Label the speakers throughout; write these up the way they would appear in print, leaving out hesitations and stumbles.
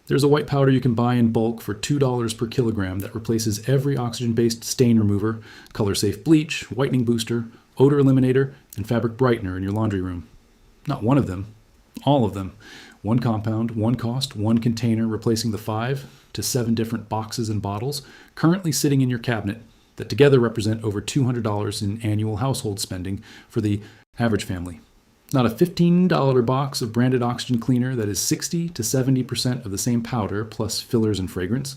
Speaker 1: There's a white powder you can buy in bulk for $2 per kilogram that replaces every oxygen-based stain remover, color-safe bleach, whitening booster, odor eliminator, and fabric brightener in your laundry room. Not one of them, all of them. One compound, one cost, one container replacing the 5 to 7 different boxes and bottles currently sitting in your cabinet that together represent over $200 in annual household spending for the average family. Not a $15 box of branded oxygen cleaner that is 60 to 70% of the same powder plus fillers and fragrance.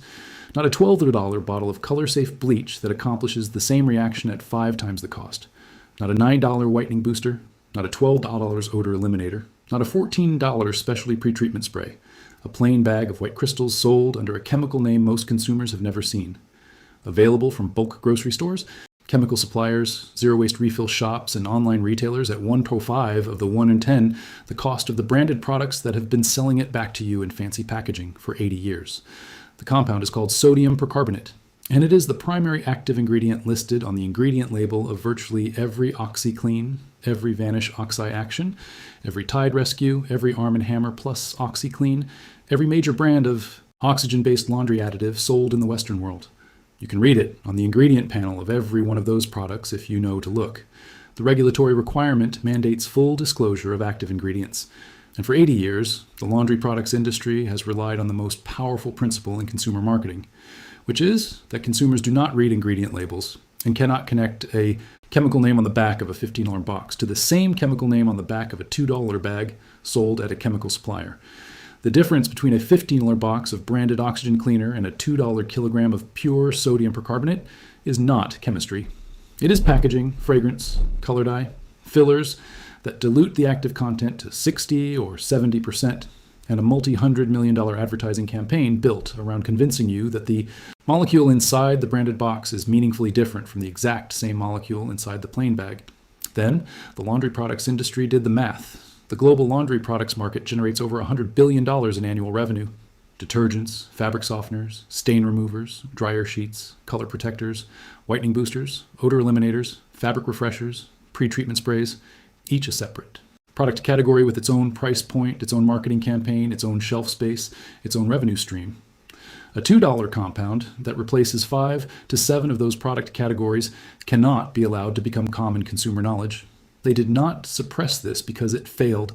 Speaker 1: Not a $12 bottle of color-safe bleach that accomplishes the same reaction at 5 times the cost. Not a $9 whitening booster. Not a $12 odor eliminator. Not a $14 specialty pretreatment spray. A plain bag of white crystals sold under a chemical name most consumers have never seen. Available from bulk grocery stores, chemical suppliers, zero-waste refill shops, and online retailers at 1 to 5 of the 1 in 10 the cost of the branded products that have been selling it back to you in fancy packaging for 80 years. The compound is called sodium percarbonate, and it is the primary active ingredient listed on the ingredient label of virtually every OxiClean, every Vanish Oxi Action, every Tide Rescue, every Arm & Hammer Plus OxiClean, every major brand of oxygen-based laundry additive sold in the Western world. You can read it on the ingredient panel of every one of those products if you know to look. The regulatory requirement mandates full disclosure of active ingredients. And for 80 years, the laundry products industry has relied on the most powerful principle in consumer marketing, which is that consumers do not read ingredient labels and cannot connect a chemical name on the back of a $15 box to the same chemical name on the back of a $2 bag sold at a chemical supplier. The difference between a $15 box of branded oxygen cleaner and a $2 kilogram of pure sodium percarbonate is not chemistry. It is packaging, fragrance, color dye, fillers that dilute the active content to 60 or 70%, and a multi-$100 million advertising campaign built around convincing you that the molecule inside the branded box is meaningfully different from the exact same molecule inside the plain bag. Then, the laundry products industry did the math. The global laundry products market generates over $100 billion in annual revenue. Detergents, fabric softeners, stain removers, dryer sheets, color protectors, whitening boosters, odor eliminators, fabric refreshers, pre-treatment sprays, each a separate product category with its own price point, its own marketing campaign, its own shelf space, its own revenue stream. A $2 compound that replaces 5 to 7 of those product categories cannot be allowed to become common consumer knowledge. They did not suppress this because it failed.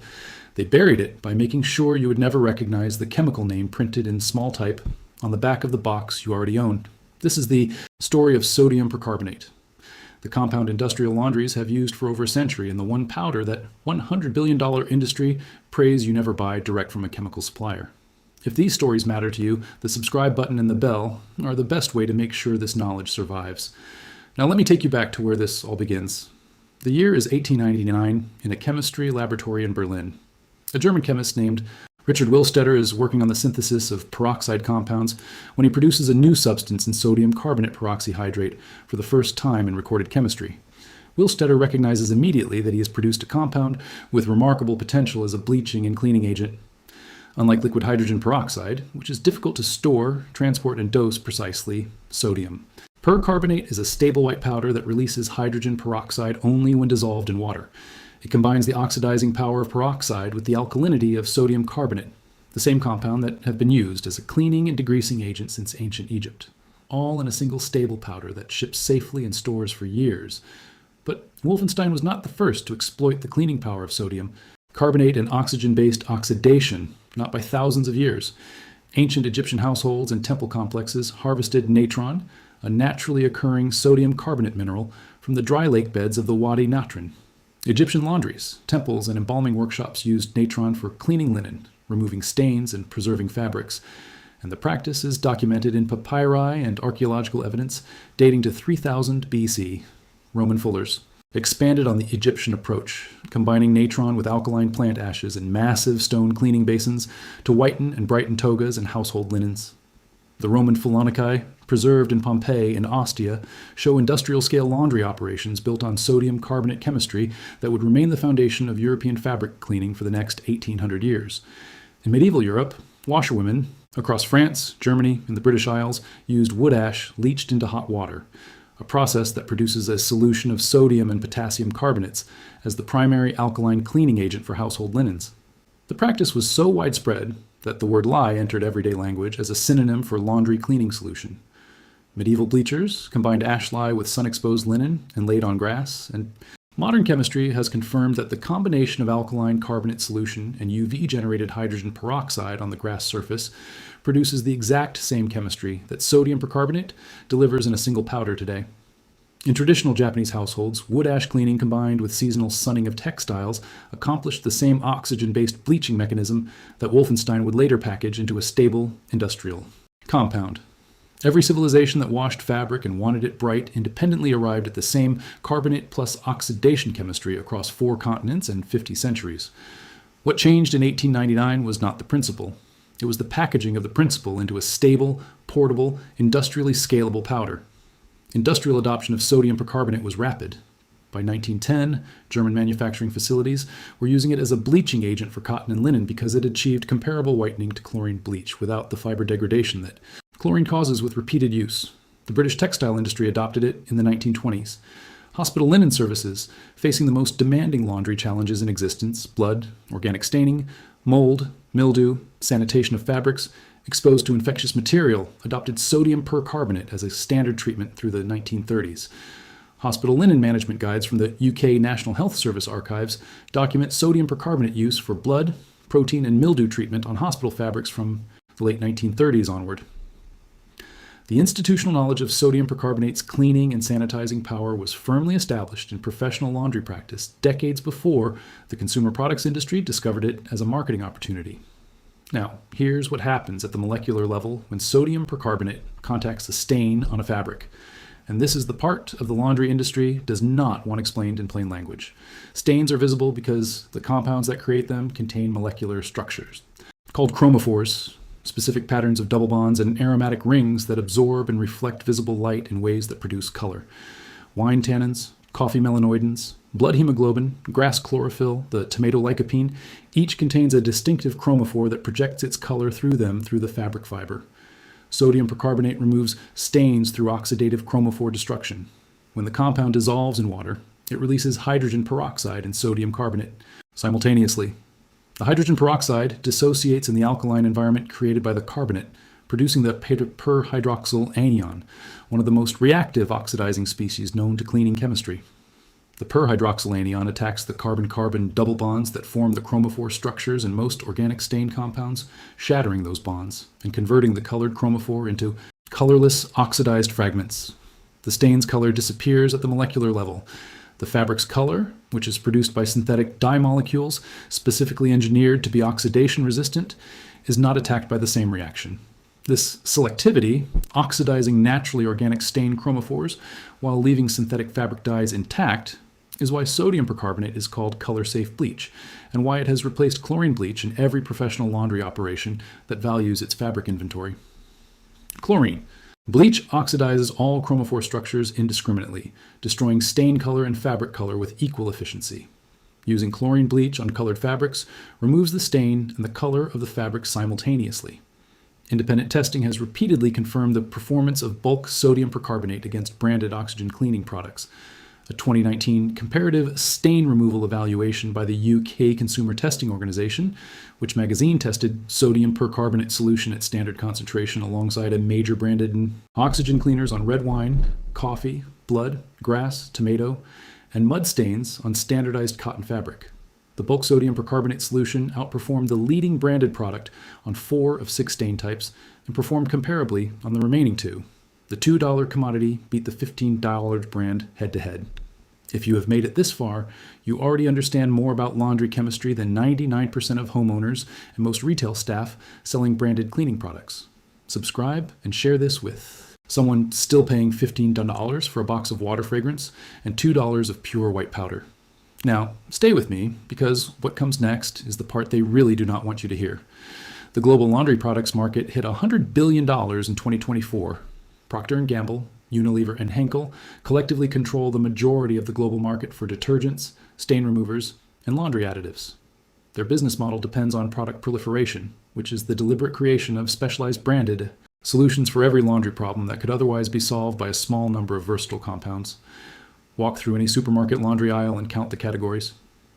Speaker 1: They buried it by making sure you would never recognize the chemical name printed in small type on the back of the box you already owned. This is the story of sodium percarbonate, the compound industrial laundries have used for over a century, and the one powder that $100 billion industry prays you never buy direct from a chemical supplier. If these stories matter to you, the subscribe button and the bell are the best way to make sure this knowledge survives. Now let me take you back to where this all begins. The year is 1899 in a chemistry laboratory in Berlin. A German chemist named Richard Willstetter is working on the synthesis of peroxide compounds when he produces a new substance in sodium carbonate peroxyhydrate for the first time in recorded chemistry. Willstetter recognizes immediately that he has produced a compound with remarkable potential as a bleaching and cleaning agent. Unlike liquid hydrogen peroxide, which is difficult to store, transport, and dose precisely, sodium. Percarbonate is a stable white powder that releases hydrogen peroxide only when dissolved in water. It combines the oxidizing power of peroxide with the alkalinity of sodium carbonate, the same compound that have been used as a cleaning and degreasing agent since ancient Egypt, all in a single stable powder that ships safely and stores for years. But Wolfenstein was not the first to exploit the cleaning power of sodium carbonate and oxygen-based oxidation, not by thousands of years. Ancient Egyptian households and temple complexes harvested natron, a naturally occurring sodium carbonate mineral, from the dry lake beds of the Wadi Natron. Egyptian laundries, temples, and embalming workshops used natron for cleaning linen, removing stains, and preserving fabrics, and the practice is documented in papyri and archaeological evidence dating to 3000 BC. Roman fullers expanded on the Egyptian approach, combining natron with alkaline plant ashes in massive stone cleaning basins to whiten and brighten togas and household linens. The Roman Fulonicae, preserved in Pompeii and Ostia, show industrial-scale laundry operations built on sodium carbonate chemistry that would remain the foundation of European fabric cleaning for the next 1800 years. In medieval Europe, washerwomen across France, Germany, and the British Isles used wood ash leached into hot water, a process that produces a solution of sodium and potassium carbonates as the primary alkaline cleaning agent for household linens. The practice was so widespread that the word lye entered everyday language as a synonym for laundry cleaning solution. Medieval bleachers combined ash lye with sun-exposed linen and laid on grass, and modern chemistry has confirmed that the combination of alkaline carbonate solution and UV-generated hydrogen peroxide on the grass surface produces the exact same chemistry that sodium percarbonate delivers in a single powder today. In traditional Japanese households, wood ash cleaning combined with seasonal sunning of textiles accomplished the same oxygen-based bleaching mechanism that Wolfenstein would later package into a stable industrial compound. Every civilization that washed fabric and wanted it bright independently arrived at the same carbonate plus oxidation chemistry across 4 continents and 50 centuries. What changed in 1899 was not the principle. It was the packaging of the principle into a stable, portable, industrially scalable powder. Industrial adoption of sodium percarbonate was rapid. By 1910, German manufacturing facilities were using it as a bleaching agent for cotton and linen because it achieved comparable whitening to chlorine bleach without the fiber degradation that chlorine causes with repeated use. The British textile industry adopted it in the 1920s. Hospital linen services, facing the most demanding laundry challenges in existence, blood, organic staining, mold, mildew, sanitation of fabrics, exposed to infectious material, adopted sodium percarbonate as a standard treatment through the 1930s. Hospital linen management guides from the UK National Health Service archives document sodium percarbonate use for blood, protein, and mildew treatment on hospital fabrics from the late 1930s onward. The institutional knowledge of sodium percarbonate's cleaning and sanitizing power was firmly established in professional laundry practice decades before the consumer products industry discovered it as a marketing opportunity. Now, here's what happens at the molecular level when sodium percarbonate contacts a stain on a fabric. And this is the part of the laundry industry does not want explained in plain language. Stains are visible because the compounds that create them contain molecular structures called chromophores, specific patterns of double bonds, and aromatic rings that absorb and reflect visible light in ways that produce color. Wine tannins, coffee melanoidins, blood hemoglobin, grass chlorophyll, the tomato lycopene, each contains a distinctive chromophore that projects its color through them through the fabric fiber. Sodium percarbonate removes stains through oxidative chromophore destruction. When the compound dissolves in water, it releases hydrogen peroxide and sodium carbonate simultaneously. The hydrogen peroxide dissociates in the alkaline environment created by the carbonate, producing the perhydroxyl anion, one of the most reactive oxidizing species known to cleaning chemistry. The perhydroxyl anion attacks the carbon-carbon double bonds that form the chromophore structures in most organic stain compounds, shattering those bonds and converting the colored chromophore into colorless, oxidized fragments. The stain's color disappears at the molecular level. The fabric's color, which is produced by synthetic dye molecules specifically engineered to be oxidation resistant, is not attacked by the same reaction. This selectivity, oxidizing naturally organic stain chromophores while leaving synthetic fabric dyes intact, is why sodium percarbonate is called color-safe bleach, and why it has replaced chlorine bleach in every professional laundry operation that values its fabric inventory. Chlorine. Bleach oxidizes all chromophore structures indiscriminately, destroying stain color and fabric color with equal efficiency. Using chlorine bleach on colored fabrics removes the stain and the color of the fabric simultaneously. Independent testing has repeatedly confirmed the performance of bulk sodium percarbonate against branded oxygen cleaning products. A 2019 comparative stain removal evaluation by the UK Consumer Testing Organization, which magazine tested sodium percarbonate solution at standard concentration alongside a major branded oxygen cleaners on red wine, coffee, blood, grass, tomato, and mud stains on standardized cotton fabric. The bulk sodium percarbonate solution outperformed the leading branded product on 4 of 6 stain types and performed comparably on the remaining 2. The $2 commodity beat the $15 brand head-to-head. If you have made it this far, you already understand more about laundry chemistry than 99% of homeowners and most retail staff selling branded cleaning products. Subscribe and share this with someone still paying $15 for a box of water fragrance and $2 of pure white powder. Now, stay with me, because what comes next is the part they really do not want you to hear. The global laundry products market hit $100 billion in 2024. Procter & Gamble, Unilever, and Henkel collectively control the majority of the global market for detergents, stain removers, and laundry additives. Their business model depends on product proliferation, which is the deliberate creation of specialized branded solutions for every laundry problem that could otherwise be solved by a small number of versatile compounds. Walk through any supermarket laundry aisle and count the categories: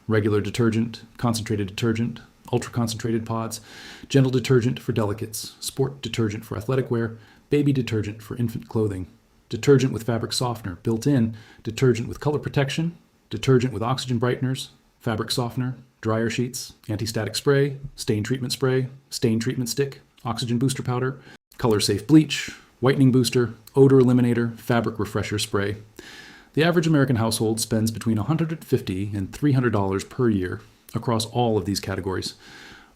Speaker 1: regular detergent, concentrated detergent, ultra-concentrated pods, gentle detergent for delicates, sport detergent for athletic wear, baby detergent for infant clothing, detergent with fabric softener, built-in, detergent with color protection, detergent with oxygen brighteners, fabric softener, dryer sheets, anti-static spray, stain treatment stick, oxygen booster powder, color-safe bleach, whitening booster, odor eliminator, fabric refresher spray. The average American household spends between $150 and $300 per year across all of these categories.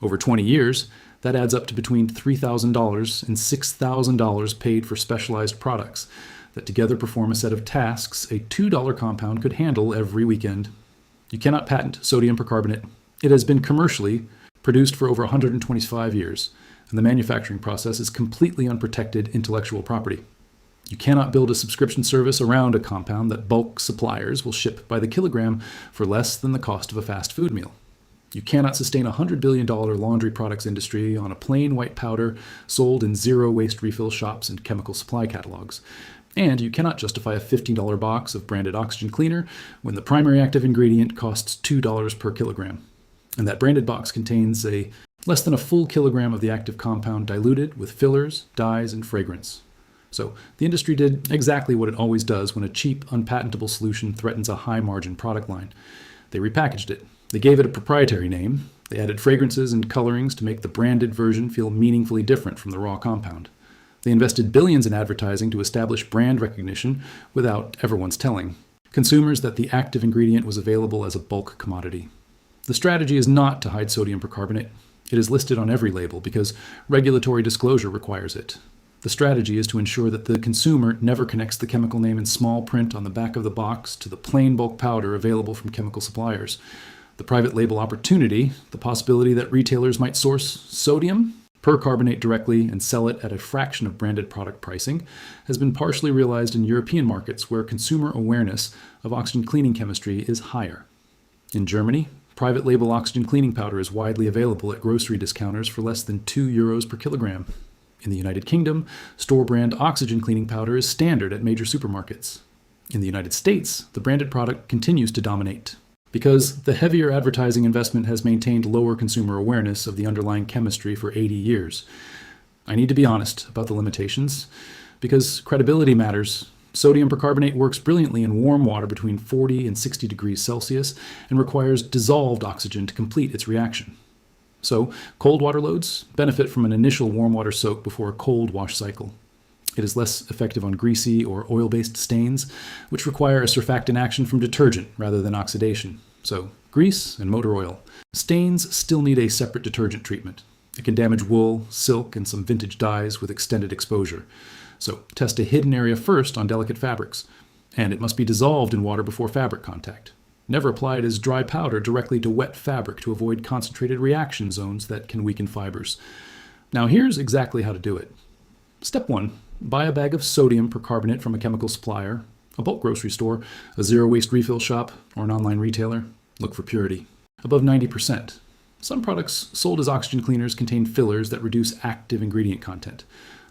Speaker 1: Over 20 years, that adds up to between $3,000 and $6,000 paid for specialized products that together perform a set of tasks a $2 compound could handle every weekend. You cannot patent sodium percarbonate. It has been commercially produced for over 125 years, and the manufacturing process is completely unprotected intellectual property. You cannot build a subscription service around a compound that bulk suppliers will ship by the kilogram for less than the cost of a fast food meal. You cannot sustain a $100 billion laundry products industry on a plain white powder sold in zero-waste refill shops and chemical supply catalogs. And you cannot justify a $15 box of branded oxygen cleaner when the primary active ingredient costs $2 per kilogram. And that branded box contains less than a full kilogram of the active compound diluted with fillers, dyes, and fragrance. So the industry did exactly what it always does when a cheap, unpatentable solution threatens a high-margin product line. They repackaged it. They gave it a proprietary name. They added fragrances and colorings to make the branded version feel meaningfully different from the raw compound. They invested billions in advertising to establish brand recognition without everyone's telling consumers that the active ingredient was available as a bulk commodity. The strategy is not to hide sodium percarbonate. It is listed on every label because regulatory disclosure requires it. The strategy is to ensure that the consumer never connects the chemical name in small print on the back of the box to the plain bulk powder available from chemical suppliers. The private label opportunity, the possibility that retailers might source sodium percarbonate directly and sell it at a fraction of branded product pricing, has been partially realized in European markets where consumer awareness of oxygen cleaning chemistry is higher. In Germany, private label oxygen cleaning powder is widely available at grocery discounters for less than €2 per kilogram. In the United Kingdom, store-brand oxygen cleaning powder is standard at major supermarkets. In the United States, the branded product continues to dominate because the heavier advertising investment has maintained lower consumer awareness of the underlying chemistry for 80 years. I need to be honest about the limitations because credibility matters. Sodium percarbonate works brilliantly in warm water between 40 and 60 degrees Celsius and requires dissolved oxygen to complete its reaction. So, cold water loads benefit from an initial warm water soak before a cold wash cycle. It is less effective on greasy or oil-based stains, which require a surfactant action from detergent rather than oxidation. So, grease and motor oil. Stains still need a separate detergent treatment. It can damage wool, silk, and some vintage dyes with extended exposure. So, test a hidden area first on delicate fabrics, and it must be dissolved in water before fabric contact. Never apply it as dry powder directly to wet fabric to avoid concentrated reaction zones that can weaken fibers. Now here's exactly how to do it. Step 1. Buy a bag of sodium percarbonate from a chemical supplier, a bulk grocery store, a zero-waste refill shop, or an online retailer. Look for purity. Above 90%. Some products sold as oxygen cleaners contain fillers that reduce active ingredient content.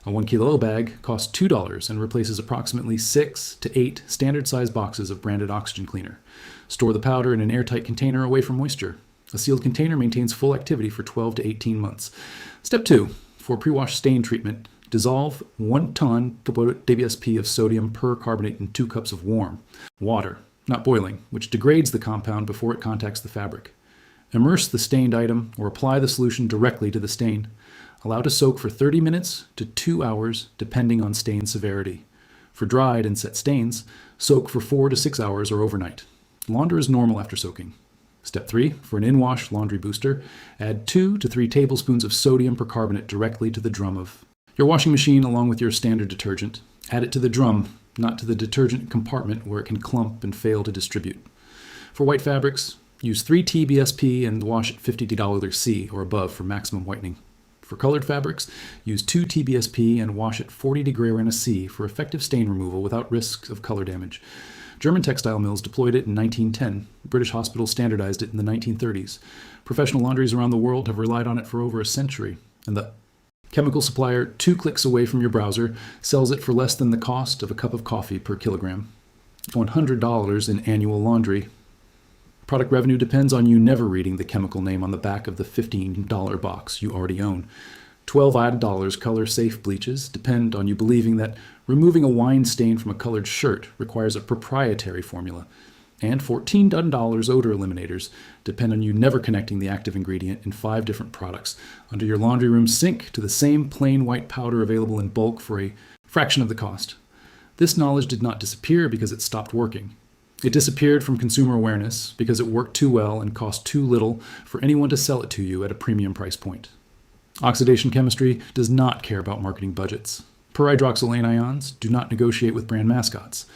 Speaker 1: A 1 kilo bag costs $2 and replaces approximately 6 to 8 standard-sized boxes of branded oxygen cleaner. Store the powder in an airtight container away from moisture. A sealed container maintains full activity for 12 to 18 months. Step 2. For pre-wash stain treatment, dissolve 1 ton WSP of sodium percarbonate in 2 cups of warm water, not boiling, which degrades the compound before it contacts the fabric. Immerse the stained item or apply the solution directly to the stain. Allow to soak for 30 minutes to 2 hours, depending on stain severity. For dried and set stains, soak for 4 to 6 hours or overnight. Launder is normal after soaking. Step 3. For an in-wash laundry booster, add 2 to 3 tablespoons of sodium percarbonate directly to the drum of your washing machine along with your standard detergent. Add it to the drum, not to the detergent compartment where it can clump and fail to distribute. For white fabrics, use 3 TBSP and wash at 50 C or above for maximum whitening. For colored fabrics, use 2 TBSP and wash at 40 C for effective stain removal without risks of color damage. German textile mills deployed it in 1910. British hospitals standardized it in the 1930s. Professional laundries around the world have relied on it for over a century. And the chemical supplier 2 clicks away from your browser sells it for less than the cost of a cup of coffee per kilogram. $100 in annual laundry Product revenue depends on you never reading the chemical name on the back of the $15 box you already own. 12 odd dollars color-safe bleaches depend on you believing that removing a wine stain from a colored shirt requires a proprietary formula. And $14 odor eliminators depend on you never connecting the active ingredient in 5 different products under your laundry room sink to the same plain white powder available in bulk for a fraction of the cost. This knowledge did not disappear because it stopped working. It disappeared from consumer awareness because it worked too well and cost too little for anyone to sell it to you at a premium price point. Oxidation chemistry does not care about marketing budgets. Per-hydroxyl anions do not negotiate with brand mascots.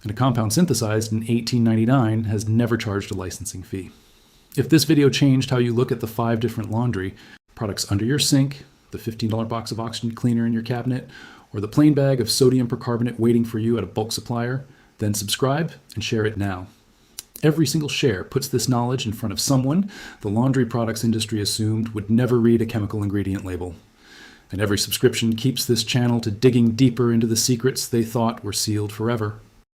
Speaker 1: And a compound synthesized in 1899 has never charged a licensing fee. If this video changed how you look at the 5 different laundry products under your sink, the $15 box of oxygen cleaner in your cabinet, or the plain bag of sodium percarbonate waiting for you at a bulk supplier, then subscribe and share it now. Every single share puts this knowledge in front of someone the laundry products industry assumed would never read a chemical ingredient label. And every subscription keeps this channel to digging deeper into the secrets they thought were sealed forever.